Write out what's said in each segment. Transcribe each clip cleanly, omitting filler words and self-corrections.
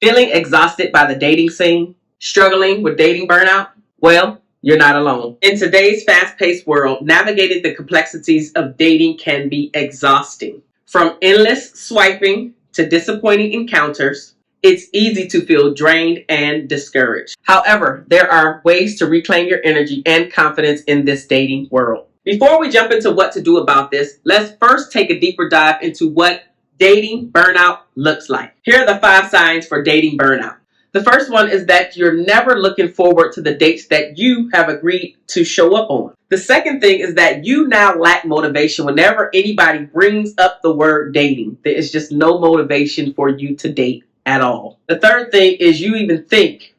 Feeling exhausted by the dating scene? Struggling with dating burnout? Well, you're not alone. In today's fast-paced world, navigating the complexities of dating can be exhausting. From endless swiping to disappointing encounters, it's easy to feel drained and discouraged. However, there are ways to reclaim your energy and confidence in this dating world. Before we jump into what to do about this, let's first take a deeper dive into what dating burnout looks like. Here are the 5 signs for dating burnout. The first one is that you're never looking forward to the dates that you have agreed to show up on. The second thing is that you now lack motivation whenever anybody brings up the word dating. There is just no motivation for you to date at all. The third thing is you even think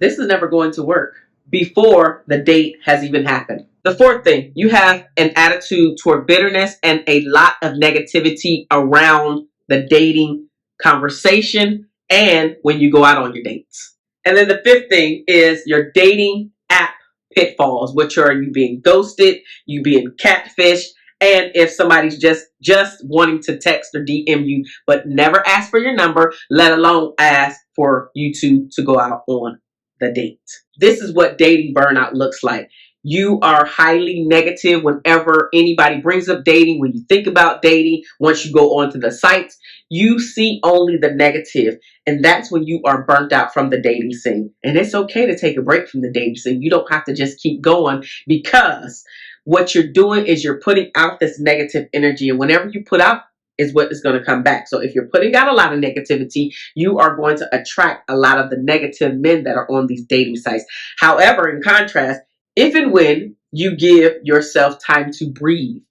this is never going to work before the date has even happened. The fourth thing, you have an attitude toward bitterness and a lot of negativity around the dating conversation and when you go out on your dates. And then the fifth thing is your dating app pitfalls, which are you being ghosted, you being catfished, and if somebody's just wanting to text or DM you, but never ask for your number, let alone ask for you two to go out on the date. This is what dating burnout looks like. You are highly negative whenever anybody brings up dating. When you think about dating, once you go onto the sites, you see only the negative. And that's when you are burnt out from the dating scene. And it's okay to take a break from the dating scene. You don't have to just keep going, because what you're doing is you're putting out this negative energy. And whenever you put out is what is going to come back. So if you're putting out a lot of negativity, you are going to attract a lot of the negative men that are on these dating sites. However, in contrast, if and when you give yourself time to breathe,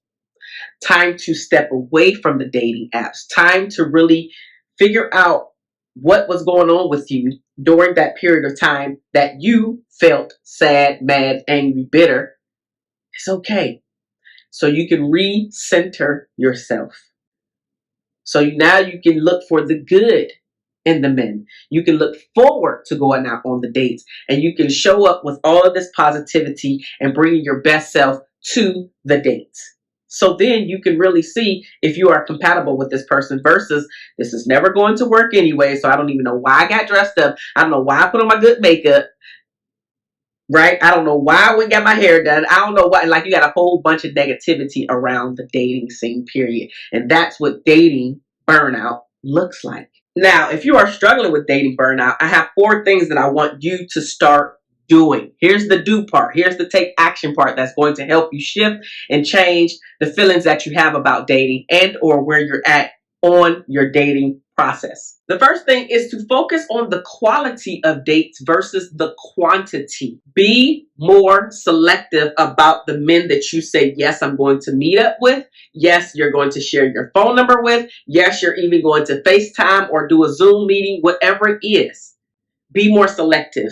time to step away from the dating apps, time to really figure out what was going on with you during that period of time that you felt sad, mad, angry, bitter, it's okay. So you can recenter yourself. So now you can look for the good in the men. You can look forward to going out on the dates, and you can show up with all of this positivity and bringing your best self to the dates. So then you can really see if you are compatible with this person versus this is never going to work anyway. So I don't even know why I got dressed up. I don't know why I put on my good makeup. Right? I don't know why I went and got my hair done. I don't know why. Like, you got a whole bunch of negativity around the dating scene, period. And that's what dating burnout looks like. Now, if you are struggling with dating burnout, I have 4 things that I want you to start doing. Here's the do part. Here's the take action part that's going to help you shift and change the feelings that you have about dating and or where you're at on your dating process. The first thing is to focus on the quality of dates versus the quantity. Be more selective about the men that you say, yes, I'm going to meet up with. Yes, you're going to share your phone number with. Yes, you're even going to FaceTime or do a Zoom meeting, whatever it is. Be more selective.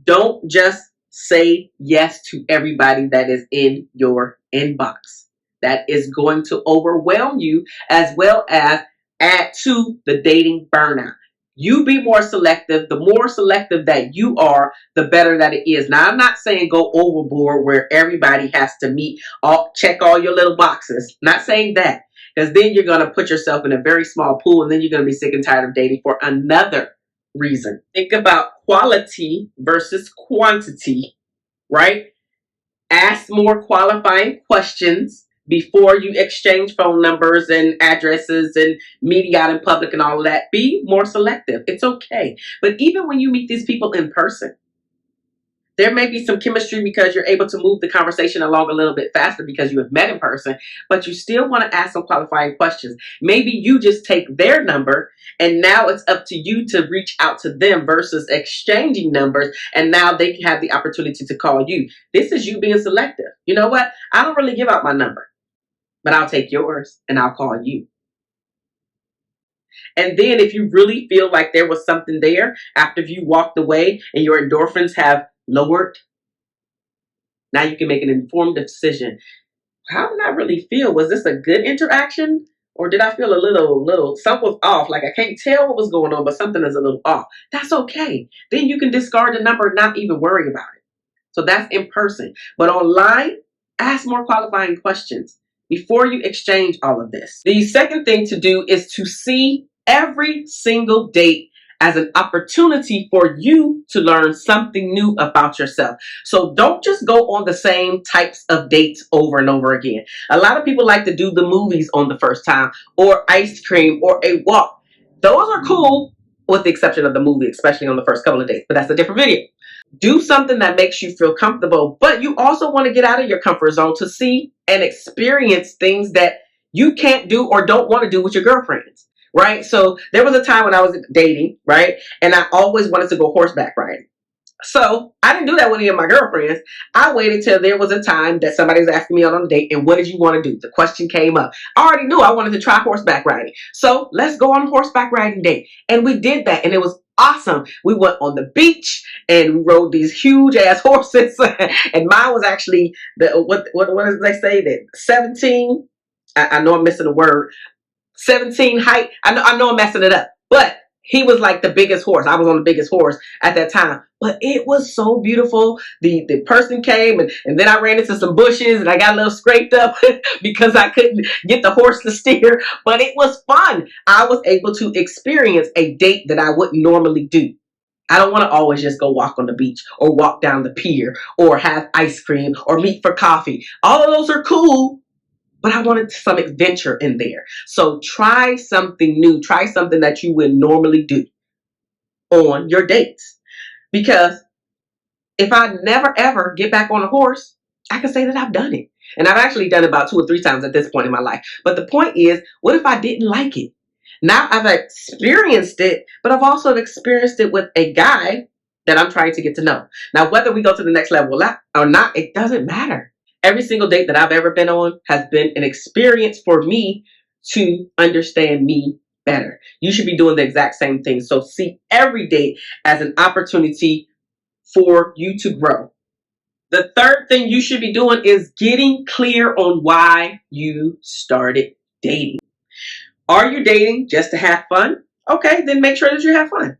Don't just say yes to everybody that is in your inbox. That is going to overwhelm you as well as add to the dating burnout. You be more selective. The more selective that you are, the better that it is. Now, I'm not saying go overboard where everybody has to meet, check all your little boxes. Not saying that, because then you're going to put yourself in a very small pool, and then you're going to be sick and tired of dating for another reason. Think about quality versus quantity, right? Ask more qualifying questions before you exchange phone numbers and addresses and meeting out in public and all of that. Be more selective. It's okay. But even when you meet these people in person, there may be some chemistry because you're able to move the conversation along a little bit faster because you have met in person, but you still want to ask some qualifying questions. Maybe you just take their number and now it's up to you to reach out to them versus exchanging numbers, and now they can have the opportunity to call you. This is you being selective. You know what? I don't really give out my number, but I'll take yours and I'll call you. And then if you really feel like there was something there after you walked away and your endorphins have lowered, now you can make an informed decision. How did I really feel? Was this a good interaction? Or did I feel a little, something was off? Like, I can't tell what was going on, but something is a little off. That's okay. Then you can discard the number and not even worry about it. So that's in person. But online, ask more qualifying questions before you exchange all of this. The second thing to do is to see every single date as an opportunity for you to learn something new about yourself. So don't just go on the same types of dates over and over again. A lot of people like to do the movies on the first time, or ice cream, or a walk. Those are cool, with the exception of the movie, especially on the first couple of dates, but that's a different video. Do something that makes you feel comfortable, but you also want to get out of your comfort zone to see and experience things that you can't do or don't want to do with your girlfriends, right? So there was a time when I was dating, right? And I always wanted to go horseback riding. So I didn't do that with any of my girlfriends. I waited till there was a time that somebody was asking me out on a date, and what did you want to do? The question came up. I already knew I wanted to try horseback riding. So let's go on a horseback riding date. And we did that, and it was awesome. We went on the beach and we rode these huge ass horses. And mine was actually what does they say, that 17? I know I'm missing a word. 17 height. I know I'm messing it up, but he was like the biggest horse. I was on the biggest horse at that time, but it was so beautiful. The person came, and then I ran into some bushes and I got a little scraped up because I couldn't get the horse to steer, but it was fun. I was able to experience a date that I wouldn't normally do. I don't want to always just go walk on the beach or walk down the pier or have ice cream or meet for coffee. All of those are cool, but I wanted some adventure in there. So try something new. Try something that you would normally do on your dates. Because if I never ever get back on a horse, I can say that I've done it. And I've actually done it about 2 or 3 times at this point in my life. But the point is, what if I didn't like it? Now I've experienced it, but I've also experienced it with a guy that I'm trying to get to know. Now, whether we go to the next level or not, it doesn't matter. Every single date that I've ever been on has been an experience for me to understand me better. You should be doing the exact same thing. So see every date as an opportunity for you to grow. The third thing you should be doing is getting clear on why you started dating. Are you dating just to have fun? Okay, then make sure that you have fun.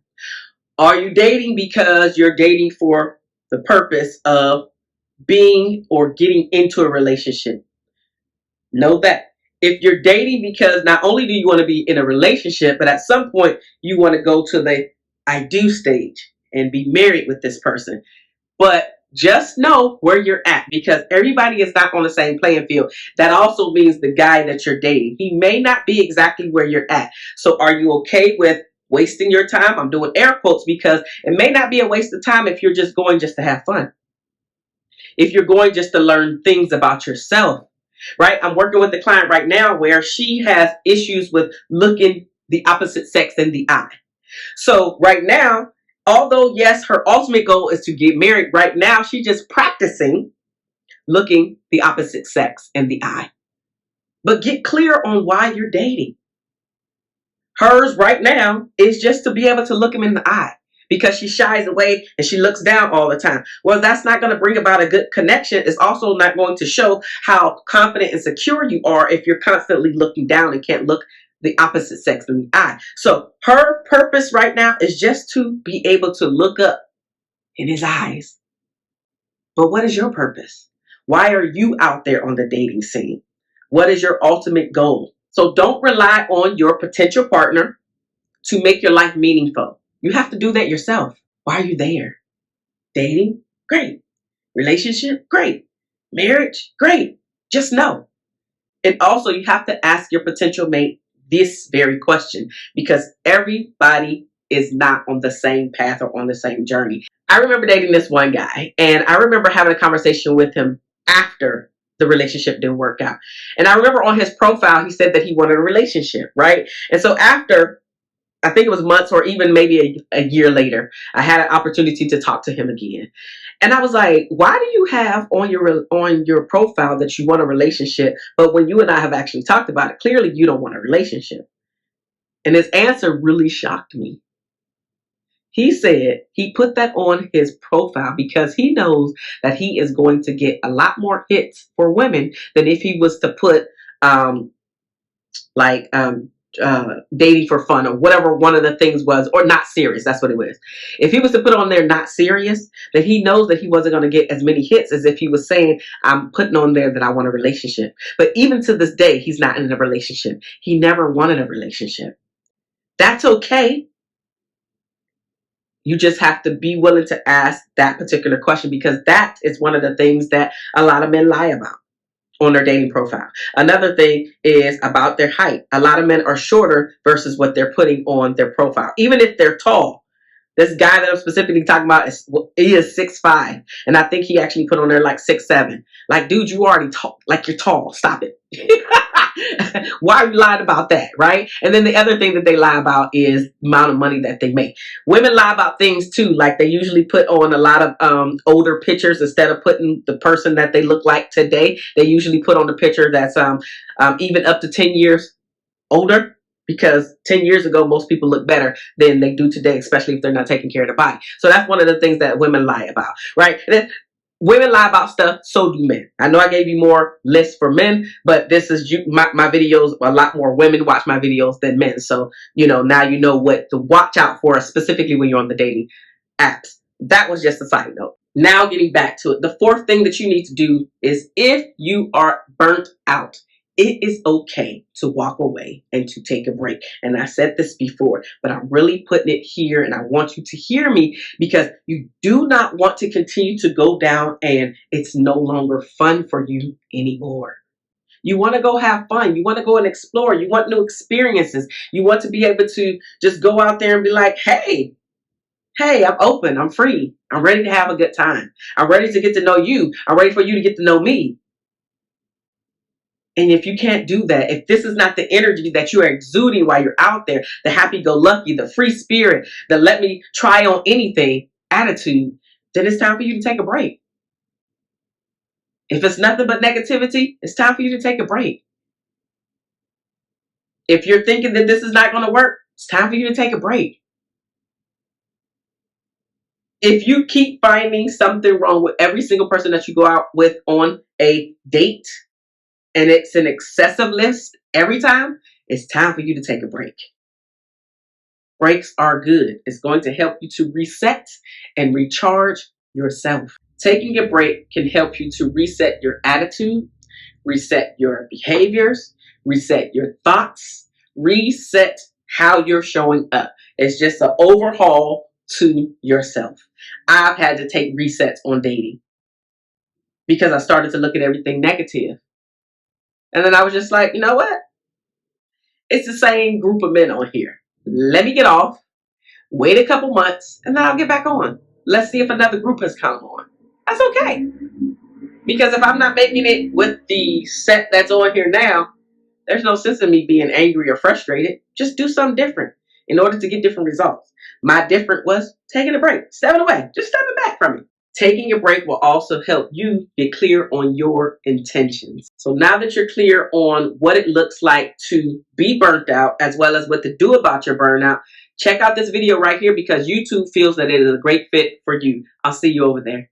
Are you dating because you're dating for the purpose of being or getting into a relationship? Know that if you're dating because not only do you want to be in a relationship, but at some point you want to go to the I do stage and be married with this person. But just know where you're at, because everybody is not on the same playing field. That also means the guy that you're dating, he may not be exactly where you're at. So are you okay with wasting your time? I'm doing air quotes because it may not be a waste of time if you're just going just to have fun. If you're going just to learn things about yourself, right? I'm working with a client right now where she has issues with looking the opposite sex in the eye. So right now, although yes, her ultimate goal is to get married, right now she's just practicing looking the opposite sex in the eye. But get clear on why you're dating. Hers right now is just to be able to look him in the eye, because she shies away and she looks down all the time. Well, that's not going to bring about a good connection. It's also not going to show how confident and secure you are if you're constantly looking down and can't look the opposite sex in the eye. So her purpose right now is just to be able to look up in his eyes. But what is your purpose? Why are you out there on the dating scene? What is your ultimate goal? So don't rely on your potential partner to make your life meaningful. You have to do that yourself. Why are you there? Dating? Great. Relationship? Great. Marriage? Great. Just know. And also you have to ask your potential mate this very question, because everybody is not on the same path or on the same journey. I remember dating this one guy, and I remember having a conversation with him after the relationship didn't work out. And I remember on his profile, he said that he wanted a relationship, right? And so after, I think it was months or even maybe a year later, I had an opportunity to talk to him again. And I was like, why do you have on your profile that you want a relationship, but when you and I have actually talked about it, clearly you don't want a relationship? And his answer really shocked me. He said he put that on his profile because he knows that he is going to get a lot more hits for women than if he was to put dating for fun or whatever one of the things was, or not serious. That's what it was. If he was to put on there not serious, then he knows that he wasn't going to get as many hits as if he was saying, I'm putting on there that I want a relationship. But even to this day, he's not in a relationship. He never wanted a relationship. That's okay. You just have to be willing to ask that particular question, because that is one of the things that a lot of men lie about on their dating profile. Another thing is about their height. A lot of men are shorter versus what they're putting on their profile. Even if they're tall, this guy that I'm specifically talking about he is 6'5", and I think he actually put on there like 6'7". Like, dude, you already tall. Like, you're tall. Stop it. Why are you lying about that, right? And then the other thing that they lie about is the amount of money that they make. Women lie about things too. Like, they usually put on a lot of older pictures instead of putting the person that they look like today. They usually put on the picture that's even up to 10 years older, because 10 years ago most people look better than they do today, especially if they're not taking care of their body. So that's one of the things that women lie about, right? And then women lie about stuff, so do men. I know I gave you more lists for men, but this is my videos. A lot more women watch my videos than men, so now you know what to watch out for, specifically when you're on the dating apps. That was just a side note. Now, getting back to it, the fourth thing that you need to do is, if you are burnt out, it is okay to walk away and to take a break. And I said this before, but I'm really putting it here, and I want you to hear me, because you do not want to continue to go down and it's no longer fun for you anymore. You want to go have fun. You want to go and explore. You want new experiences. You want to be able to just go out there and be like, hey, I'm open. I'm free. I'm ready to have a good time. I'm ready to get to know you. I'm ready for you to get to know me. And if you can't do that, if this is not the energy that you are exuding while you're out there, the happy-go-lucky, the free spirit, the let me try on anything attitude, then it's time for you to take a break. If it's nothing but negativity, it's time for you to take a break. If you're thinking that this is not going to work, it's time for you to take a break. If you keep finding something wrong with every single person that you go out with on a date, and it's an excessive list every time, it's time for you to take a break. Breaks are good. It's going to help you to reset and recharge yourself. Taking a break can help you to reset your attitude, reset your behaviors, reset your thoughts, reset how you're showing up. It's just an overhaul to yourself. I've had to take resets on dating because I started to look at everything negative. And then I was just like, you know what? It's the same group of men on here. Let me get off, wait a couple months, and then I'll get back on. Let's see if another group has come on. That's okay. Because if I'm not making it with the set that's on here now, there's no sense in me being angry or frustrated. Just do something different in order to get different results. My different was taking a break, stepping away, just stepping back from it. Taking a break will also help you get clear on your intentions. So now that you're clear on what it looks like to be burnt out, as well as what to do about your burnout, check out this video right here, because YouTube feels that it is a great fit for you. I'll see you over there.